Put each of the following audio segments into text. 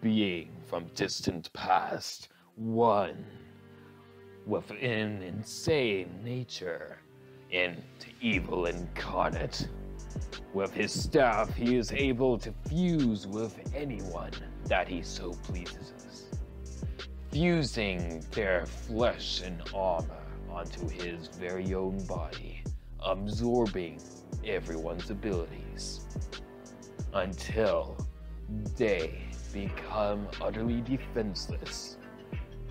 being from distant past, one with an insane nature, into evil incarnate. With his staff, he is able to fuse with anyone that he so pleases, fusing their flesh and armor onto his very own body, absorbing everyone's abilities, until they become utterly defenseless,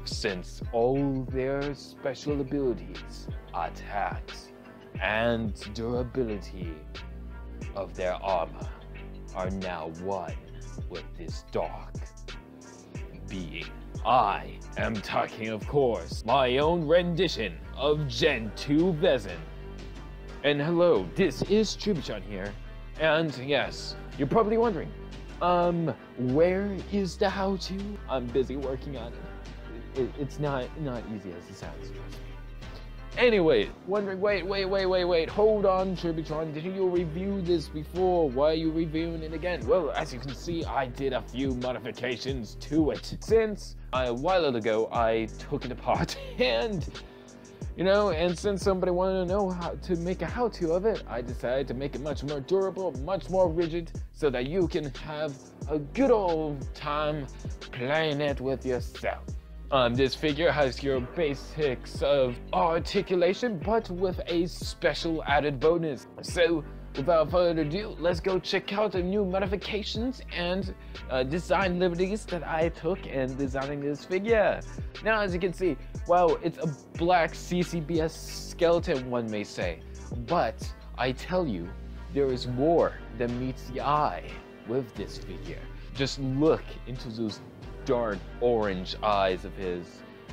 since all their special abilities, attacks, and durability of their armor are now one with this dark being. I am talking, of course, my own rendition of Gen 2 Vezon. And hello, this is Tributron here, and yes, you're probably wondering, where is the how-to? I'm busy working on it. It's not easy as it sounds, trust me. Anyway, wondering, wait, hold on, Tributron, did you review this before? Why are you reviewing it again? Well, as you can see, I did a few modifications to it. Since a while ago, I took it apart and, and since somebody wanted to know how to make a how-to of it, I decided to make it much more durable, much more rigid, so that you can have a good old time playing it with yourself. This figure has your basics of articulation, but with a special added bonus. So, without further ado, let's go check out the new modifications and design liberties that I took in designing this figure. Now, as you can see, well, it's a black CCBS skeleton, one may say, but I tell you, there is more than meets the eye with this figure. Just look into those dark orange eyes of his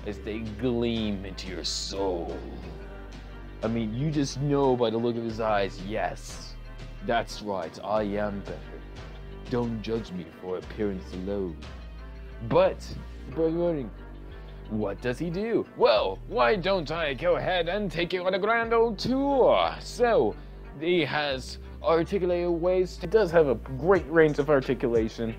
as they gleam into your soul. I mean, you just know by the look of his eyes, yes, that's right, I am better. Don't judge me for appearance alone. But, what does he do? Well, why don't I go ahead and take you on a grand old tour? So, he has articulated waist. It does have a great range of articulation.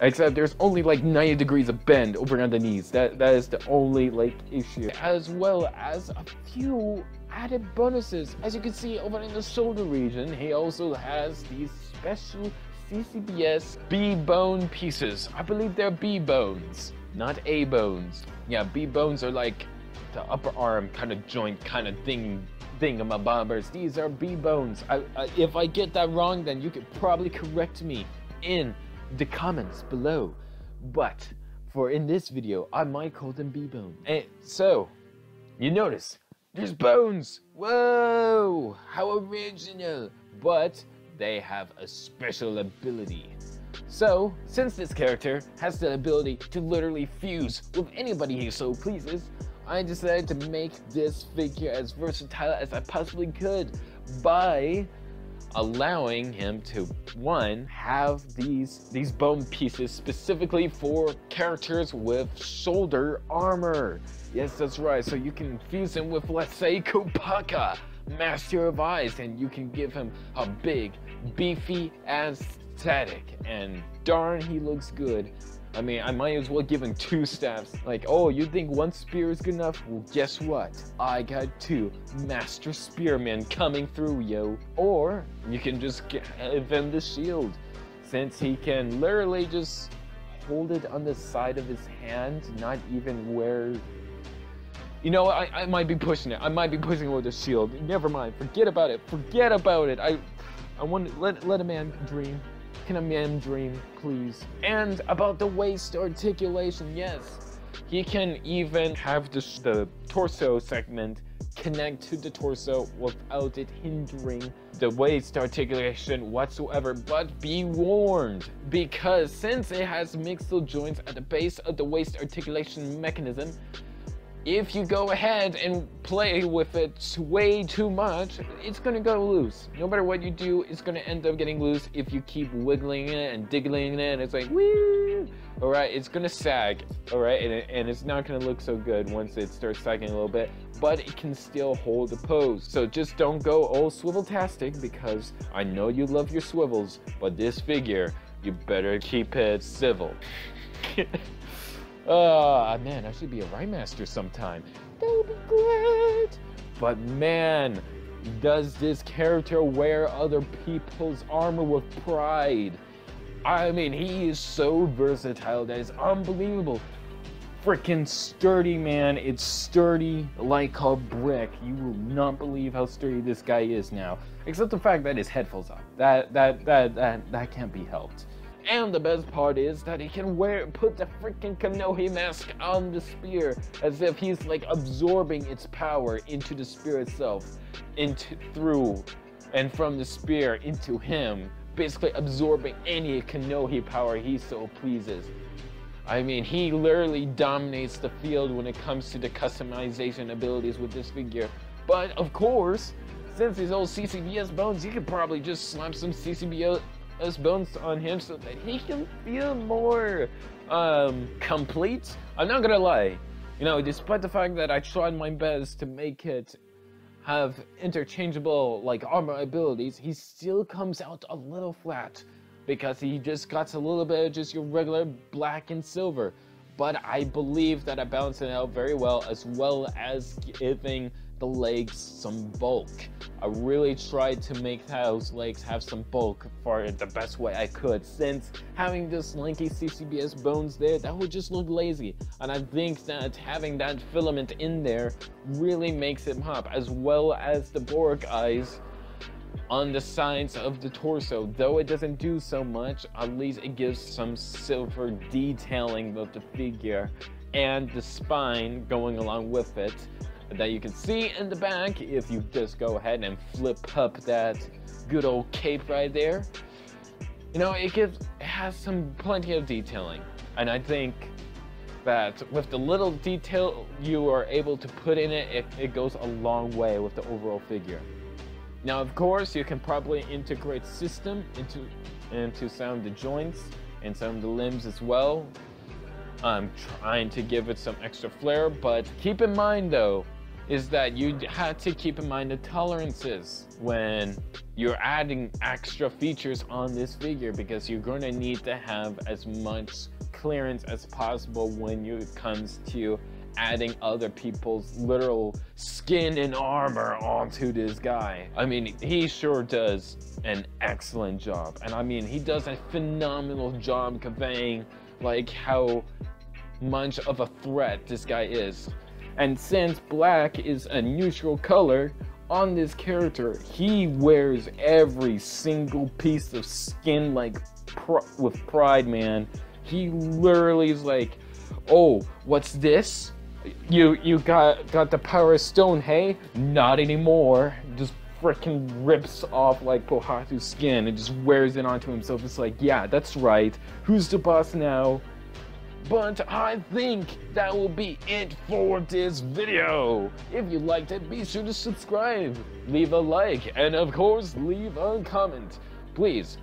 Except there's only like 90 degrees of bend over on the knees. That is the only issue. As well as a few added bonuses. As you can see over in the shoulder region, he also has these special CCBS B-bone pieces. I believe they're B-bones, not A-bones. Yeah, B-bones are like the upper arm kind of joint kind of thingamabobbers. These are B-bones. If I get that wrong, then you could probably correct me in the comments below, but for in this video I might call them B-bones. And so you notice there's bones. Whoa, how original. But they have a special ability. So since this character has the ability to literally fuse with anybody he so pleases, I decided to make this figure as versatile as I possibly could by allowing him to, one, have these bone pieces specifically for characters with shoulder armor. Yes, that's right. So you can fuse him with, let's say, Kopaka, Master of Ice, and you can give him a big, beefy aesthetic. And darn, he looks good. I mean, I might as well give him 2 staffs. Like, oh, you think 1 spear is good enough? Well, guess what? I got 2 master spearmen coming through, yo. Or you can just give him the shield, since he can literally just hold it on the side of his hand, not even wear... I might be pushing it. I might be pushing it with the shield. Never mind. Forget about it. Forget about it. I want to let a man dream. Can a man dream, please? And about the waist articulation, yes. He can even have the torso segment connect to the torso without it hindering the waist articulation whatsoever. But be warned, because since it has mixile joints at the base of the waist articulation mechanism, if you go ahead and play with it way too much, it's gonna go loose. No matter what you do, it's gonna end up getting loose if you keep wiggling it and diggling it. It's like, woo! Alright, it's gonna sag, alright? And it's not gonna look so good once it starts sagging a little bit, but it can still hold the pose. So just don't go all swivel-tastic, because I know you love your swivels, but this figure you better keep it civil. Man, I should be a Rite Master sometime. That would be great. But man, does this character wear other people's armor with pride. I mean, he is so versatile that is unbelievable. Freaking sturdy, man. It's sturdy like a brick. You will not believe how sturdy this guy is now. Except the fact that his head falls off. That can't be helped. And the best part is that he can put the freaking Kanohi mask on the spear as if he's like absorbing its power into the spear itself, through and from the spear into him, basically absorbing any Kanohi power he so pleases. I mean, he literally dominates the field when it comes to the customization abilities with this figure. But of course, since he's all CCBS bones, you could probably just slap some CCBS bones on him so that he can feel more complete. I'm not gonna lie, you know, despite the fact that I tried my best to make it have interchangeable like armor abilities, he still comes out a little flat because he just got a little bit of just your regular black and silver. But I believe that I balanced it out very well as giving the legs some bulk. I really tried to make those legs have some bulk for the best way I could, since having this lanky CCBS bones there, that would just look lazy. And I think that having that filament in there really makes it pop, as well as the Borg eyes on the sides of the torso. Though it doesn't do so much, at least it gives some silver detailing of the figure and the spine going along with it that you can see in the back if you just go ahead and flip up that good old cape right there. You know, it has plenty of detailing, and I think that with the little detail you are able to put in it, it goes a long way with the overall figure. Now, of course, you can probably integrate system into some of the joints and some of the limbs as well. I'm trying to give it some extra flair, but keep in mind though, is that you had to keep in mind the tolerances when you're adding extra features on this figure, because you're going to need to have as much clearance as possible when it comes to adding other people's literal skin and armor onto this guy. I mean, he sure does an excellent job, and I mean, he does a phenomenal job conveying like how much of a threat this guy is. And since black is a neutral color on this character, he wears every single piece of skin like with pride, man. He literally is like, oh, what's this? You got the power stone, hey? Not anymore. Just freaking rips off like Pohatu's skin and just wears it onto himself. It's like, yeah, that's right. Who's the boss now? But I think that will be it for this video. If you liked it, be sure to subscribe, leave a like, and of course, leave a comment. Please,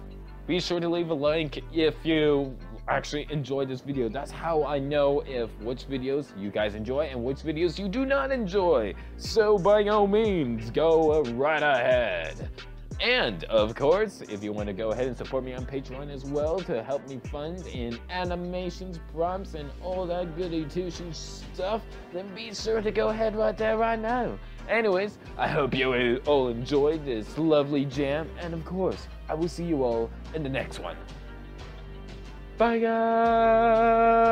be sure to leave a like if you actually enjoyed this video. That's how I know which videos you guys enjoy and which videos you do not enjoy. So by all means, go right ahead. And of course, if you want to go ahead and support me on Patreon as well to help me fund in animations, prompts, and all that goody two-shoes stuff, then be sure to go ahead right there right now. Anyways, I hope you all enjoyed this lovely jam, and of course, I will see you all in the next one. Bye guys!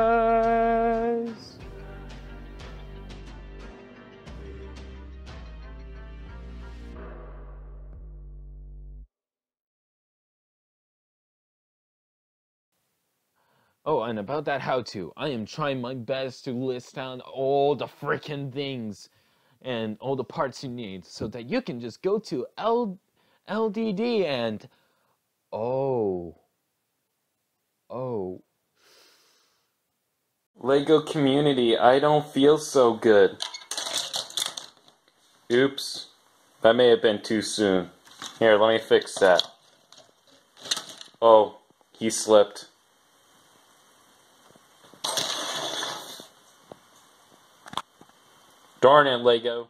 Oh, and about that how-to, I am trying my best to list down all the freaking things and all the parts you need so that you can just go to LDD and... Oh. Lego community, I don't feel so good. Oops. That may have been too soon. Here, let me fix that. Oh, he slipped. Darn it, Lego.